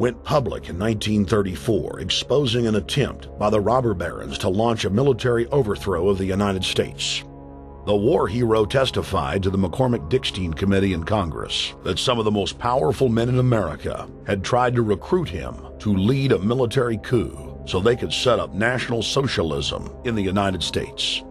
went public in 1934, exposing an attempt by the robber barons to launch a military overthrow of the United States. The war hero testified to the McCormick-Dickstein Committee in Congress that some of the most powerful men in America had tried to recruit him to lead a military coup so they could set up National Socialism in the United States.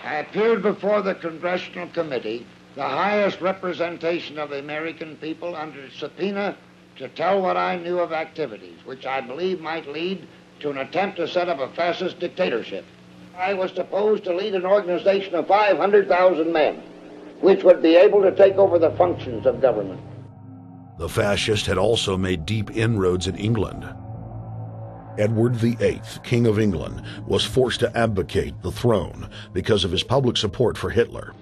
I appeared before the Congressional Committee, the highest representation of the American people, under subpoena to tell what I knew of activities which I believe might lead to an attempt to set up a fascist dictatorship. I was supposed to lead an organization of 500,000 men, which would be able to take over the functions of government. The fascist had also made deep inroads in England. Edward VIII, King of England, was forced to abdicate the throne because of his public support for Hitler.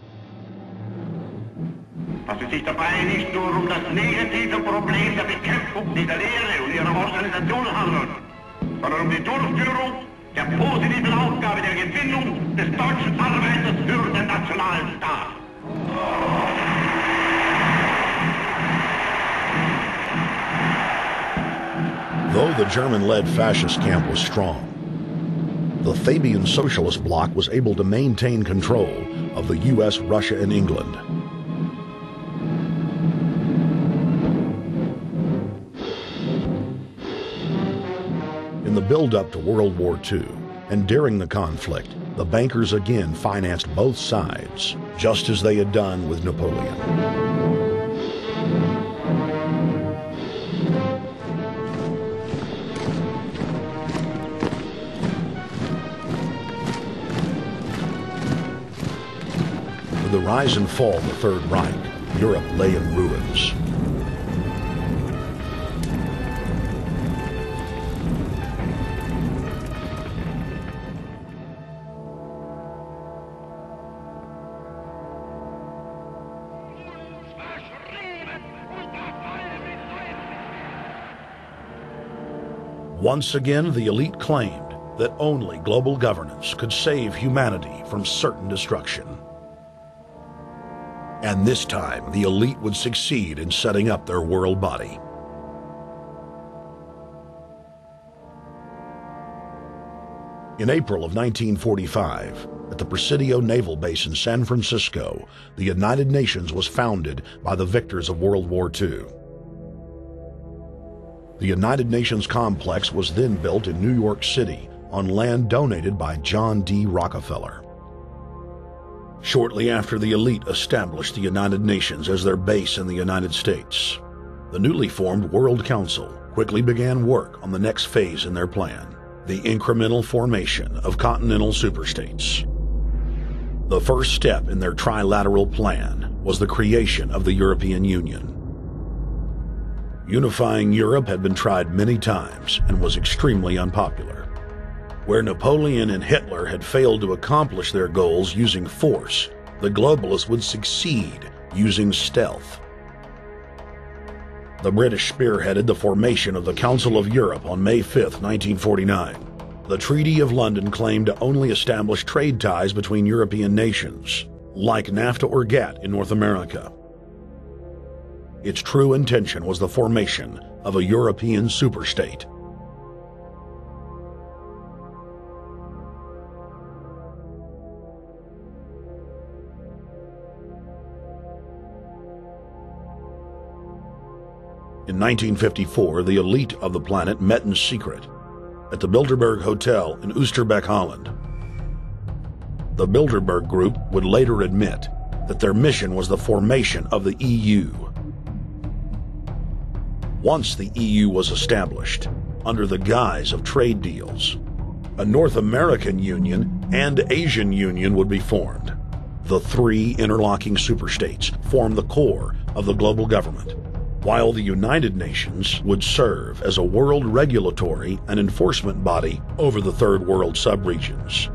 Was es sich dabei nicht nur das negative Problem der Bekämpfung dieser Lehre und ihrer Organisation handelt, sondern die Durchführung der positiven Aufgabe der Gewinnung des deutschen Arbeiters für den nationalen Staat. Though the German-led fascist camp was strong, the Fabian Socialist bloc was able to maintain control of the U.S., Russia, and England. In the build-up to World War II, and during the conflict, the bankers again financed both sides, just as they had done with Napoleon. With the rise and fall of the Third Reich, Europe lay in ruins. Once again, the elite claimed that only global governance could save humanity from certain destruction. And this time, the elite would succeed in setting up their world body. In April of 1945, at the Presidio Naval Base in San Francisco, the United Nations was founded by the victors of World War II. The United Nations complex was then built in New York City on land donated by John D. Rockefeller. Shortly after the elite established the United Nations as their base in the United States, the newly formed World Council quickly began work on the next phase in their plan, the incremental formation of continental superstates. The first step in their trilateral plan was the creation of the European Union. Unifying Europe had been tried many times and was extremely unpopular. Where Napoleon and Hitler had failed to accomplish their goals using force, the globalists would succeed using stealth. The British spearheaded the formation of the Council of Europe on May 5, 1949. The Treaty of London claimed to only establish trade ties between European nations, like NAFTA or GATT in North America. Its true intention was the formation of a European superstate. In 1954, the elite of the planet met in secret at the Bilderberg Hotel in Oosterbeek, Holland. The Bilderberg Group would later admit that their mission was the formation of the EU. Once the EU was established, under the guise of trade deals, a North American Union and Asian Union would be formed. The three interlocking superstates formed the core of the global government, while the United Nations would serve as a world regulatory and enforcement body over the Third World subregions.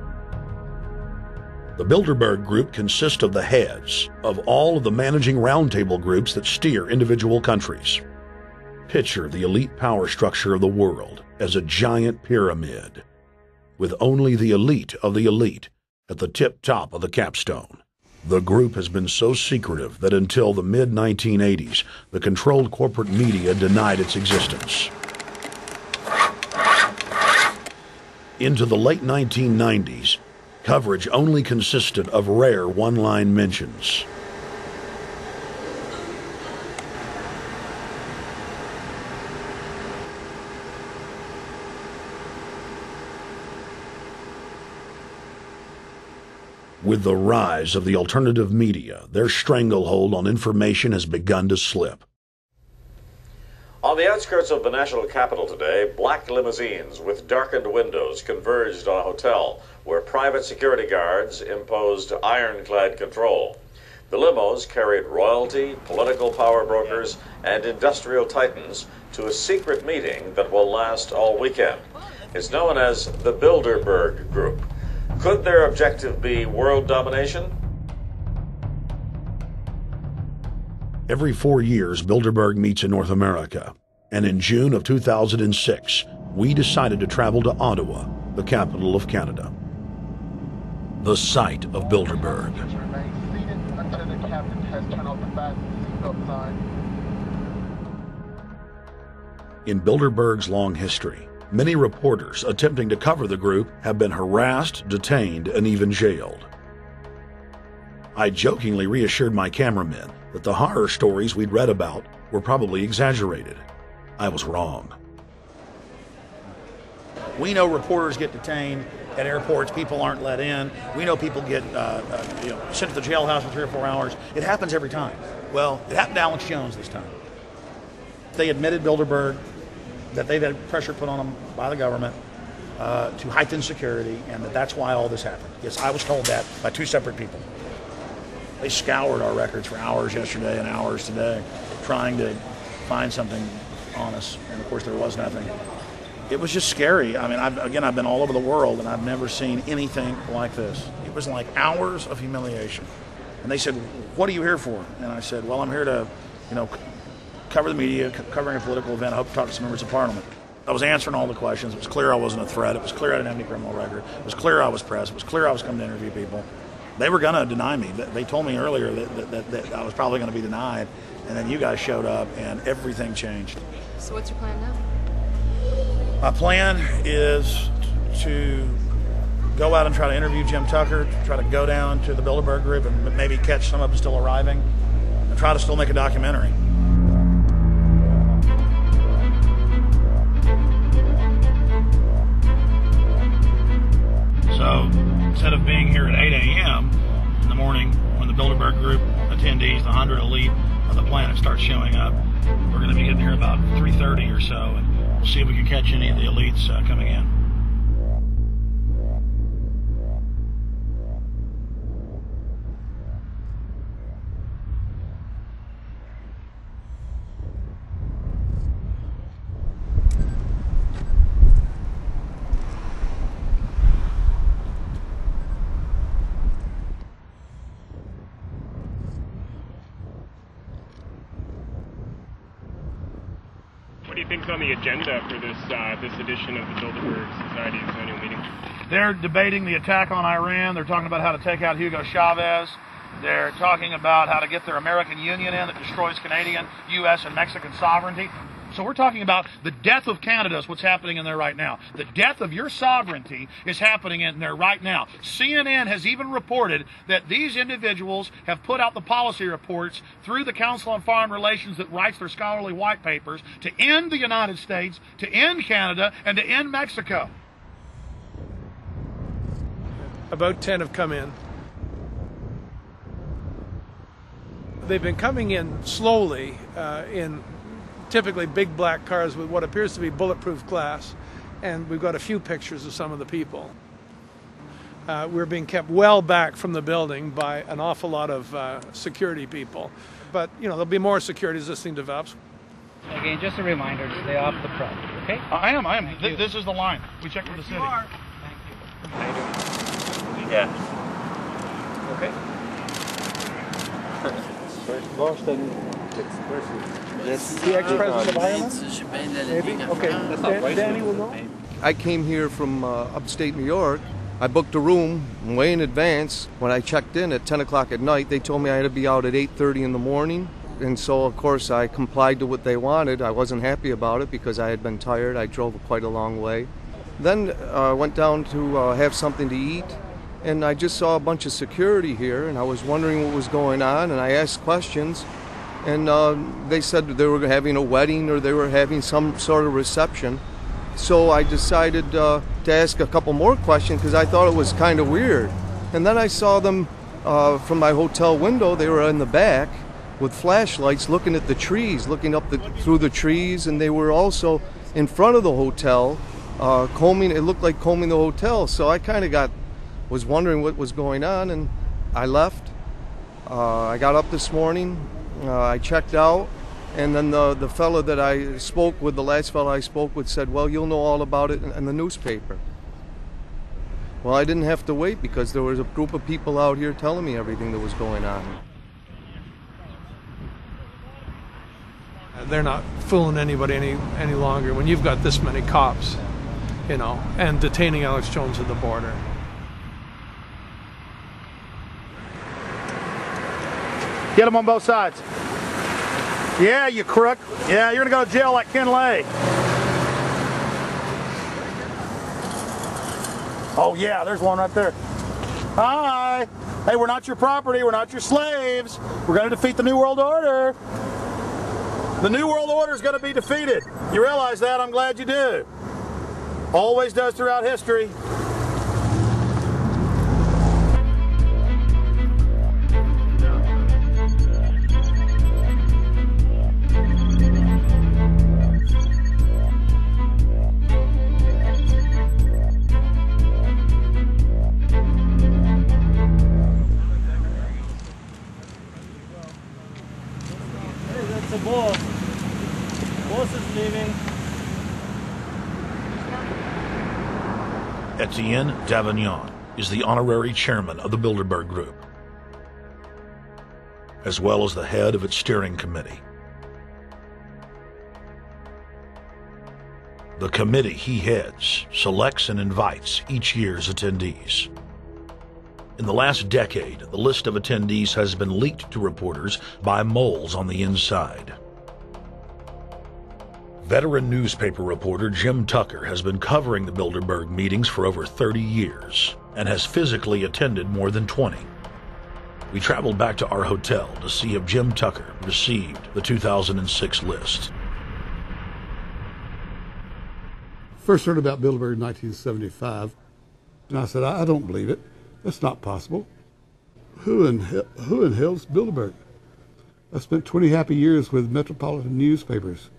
The Bilderberg Group consists of the heads of all of the managing roundtable groups that steer individual countries. Picture the elite power structure of the world as a giant pyramid, with only the elite of the elite at the tip-top of the capstone. The group has been so secretive that until the mid-1980s, the controlled corporate media denied its existence. Into the late 1990s, coverage only consisted of rare one-line mentions. With the rise of the alternative media, their stranglehold on information has begun to slip. On the outskirts of the national capital today, black limousines with darkened windows converged on a hotel where private security guards imposed ironclad control. The limos carried royalty, political power brokers, and industrial titans to a secret meeting that will last all weekend. It's known as the Bilderberg Group. Could their objective be world domination? Every 4 years, Bilderberg meets in North America, and in June of 2006, we decided to travel to Ottawa, the capital of Canada. The site of Bilderberg. In Bilderberg's long history, many reporters attempting to cover the group have been harassed, detained, and even jailed. I jokingly reassured my cameramen that the horror stories we'd read about were probably exaggerated. I was wrong. We know reporters get detained at airports, people aren't let in. We know people get sent to the jailhouse for 3 or 4 hours. It happens every time. Well, it happened to Alex Jones this time. They admitted Bilderberg that they've had pressure put on them by the government to heighten security, and that's why all this happened. Yes, I was told that by 2 separate people. They scoured our records for hours yesterday and hours today, trying to find something on us, and of course there was nothing. It was just scary. I mean, I've been all over the world, and I've never seen anything like this. It was like hours of humiliation. And they said, "What are you here for?" And I said, "Well, I'm here to, cover the media, covering a political event. I hope to talk to some members of Parliament." I was answering all the questions. It was clear I wasn't a threat. It was clear I didn't have any criminal record. It was clear I was press. It was clear I was coming to interview people. They were going to deny me. They told me earlier that I was probably going to be denied, and then you guys showed up, and everything changed. So what's your plan now? My plan is to go out and try to interview Jim Tucker, try to go down to the Bilderberg Group and maybe catch some of them still arriving, and try to still make a documentary. So instead of being here at 8 a.m. in the morning when the Bilderberg Group attendees, the 100 elite of the planet, start showing up, we're going to be getting here about 3:30 or so, and we'll see if we can catch any of the elites coming in. What do you think's on the agenda for this edition of the Bilderberg Society's annual meeting? They're debating the attack on Iran. They're talking about how to take out Hugo Chavez. They're talking about how to get their American Union in that destroys Canadian, U.S., and Mexican sovereignty. So we're talking about the death of Canada is what's happening in there right now. The death of your sovereignty is happening in there right now. CNN has even reported that these individuals have put out the policy reports through the Council on Foreign Relations that writes their scholarly white papers to end the United States, to end Canada, and to end Mexico. About 10 have come in. They've been coming in slowly in typically big black cars with what appears to be bulletproof glass, and we've got a few pictures of some of the people. We're being kept well back from the building by an awful lot of security people, but there'll be more security as this thing develops. Again, just a reminder to stay off the front, okay? I am. This is the line. We checked with the city. Thank you. How you doing? Yeah. Okay. That's the ex-president of Ireland? Maybe? Okay, Danny will know. I came here from upstate New York. I booked a room way in advance. When I checked in at 10 o'clock at night, they told me I had to be out at 8:30 in the morning. And so, of course, I complied to what they wanted. I wasn't happy about it because I had been tired. I drove quite a long way. Then I went down to have something to eat, and I just saw a bunch of security here, and I was wondering what was going on, and I asked questions, and they said they were having a wedding or they were having some sort of reception. So I decided to ask a couple more questions because I thought it was kind of weird. And then I saw them from my hotel window. They were in the back with flashlights looking at the trees, looking up through the trees, and they were also in front of the hotel combing. It looked like combing the hotel. So I kind of was wondering what was going on, and I left. I got up this morning, I checked out, and then the fellow that I spoke with, the last fellow I spoke with, said, well, you'll know all about it in the newspaper. Well, I didn't have to wait because there was a group of people out here telling me everything that was going on. They're not fooling anybody any longer when you've got this many cops, you know, and detaining Alex Jones at the border. Get them on both sides. Yeah, you crook. Yeah, you're gonna go to jail like Ken Lay. Oh yeah, there's one right there. Hi. Hey, we're not your property. We're not your slaves. We're gonna defeat the New World Order. The New World Order is going to be defeated. You realize that? I'm glad you do. Always does throughout history. Hey, that's the boss. Boss is leaving. Etienne Davignon is the honorary chairman of the Bilderberg Group, as well as the head of its steering committee. The committee he heads selects and invites each year's attendees. In the last decade, the list of attendees has been leaked to reporters by moles on the inside. Veteran newspaper reporter Jim Tucker has been covering the Bilderberg meetings for over 30 years and has physically attended more than 20. We traveled back to our hotel to see if Jim Tucker received the 2006 list. First heard about Bilderberg in 1975, and I said, I don't believe it. That's not possible. Who in hell's Bilderberg? I spent 20 happy years with metropolitan newspapers.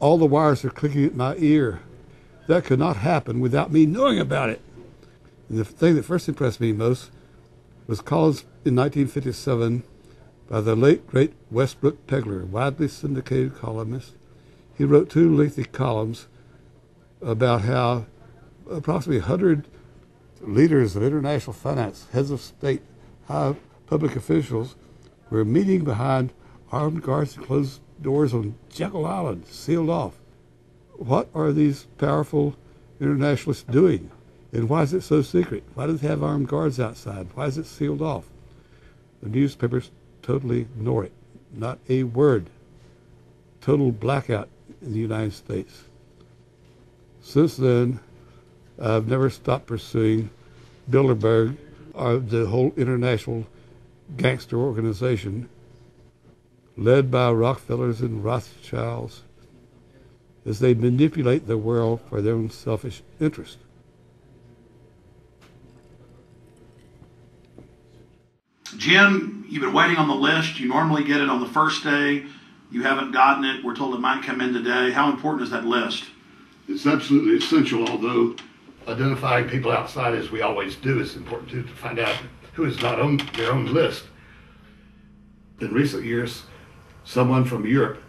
All the wires are clicking at my ear. That could not happen without me knowing about it. And the thing that first impressed me most was columns in 1957 by the late, great Westbrook Pegler, widely syndicated columnist. He wrote 2 lengthy columns about how approximately 100 leaders of international finance, heads of state, high public officials were meeting behind armed guards and closed doors on Jekyll Island, sealed off. What are these powerful internationalists doing? And why is it so secret? Why do they have armed guards outside? Why is it sealed off? The newspapers totally ignore it. Not a word. Total blackout in the United States. Since then, I've never stopped pursuing Bilderberg, or the whole international gangster organization led by Rockefellers and Rothschilds, as they manipulate the world for their own selfish interest. Jim, you've been waiting on the list. You normally get it on the first day. You haven't gotten it. We're told it might come in today. How important is that list? It's absolutely essential, although identifying people outside, as we always do, is important too, to find out who is not on their own list. In recent years, someone from Europe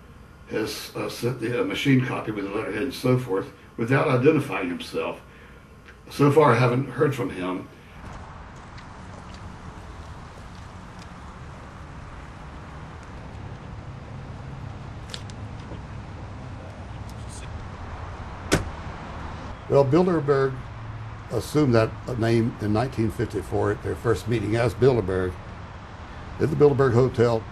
has sent a machine copy with a letterhead and so forth without identifying himself. So far, I haven't heard from him. Well, Bilderberg assumed that name in 1954 at their first meeting as Bilderberg at the Bilderberg Hotel